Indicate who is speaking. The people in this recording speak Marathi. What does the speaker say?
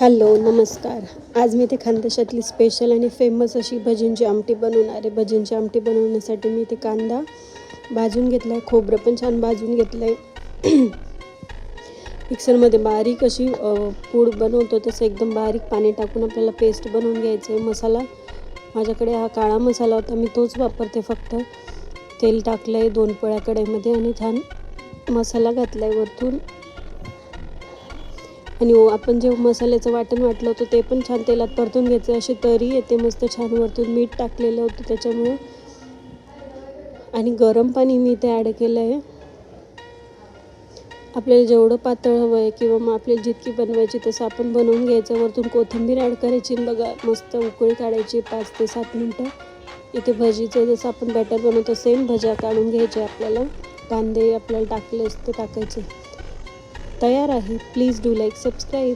Speaker 1: हॅलो नमस्कार. आज मी ते खानदेशातली स्पेशल आणि फेमस अशी भजींची आमटी बनवणार आहे. भजींची आमटी बनवण्यासाठी मी ते कांदा भाजून घेतला आहे, खोबरं पण छान भाजून घेतलं आहे. मिक्सरमध्ये बारीक अशी पूड बनवतो तसं एकदम बारीक पाणी टाकून आपल्याला पेस्ट बनवून घ्यायचं आहे. मसाला माझ्याकडे हा काळा मसाला होता, मी तोच वापरते. फक्त तेल टाकलं आहे 2 पळ्या कढईमध्ये आणि छान मसाला घातला आहे वरतून. आणि आपण जे मसाल्याचं वाटण वाटलं होतं ते पण छान तेलात परतून घ्यायचं. अशी तरी येते मस्त छान. वरतून मीठ टाकलेलं होतं त्याच्यामुळे. आणि गरम पाणी मी इथे ॲड केलं आहे. आपल्याला जेवढं पातळ हवं आहे किंवा मग आपल्याला जितकी बनवायची तसं आपण बनवून घ्यायचं. वरतून कोथिंबीर ॲड करायची. बघा मस्त उकळी काढायची 5 ते 7 मिनटं. इथे भजीचं जसं आपण बॅटर बनवतो सेम भज्या काढून घ्यायच्या आपल्याला. कांदे आपल्याला टाकले असते टाकायचे. तयार आहे. Please do like subscribe.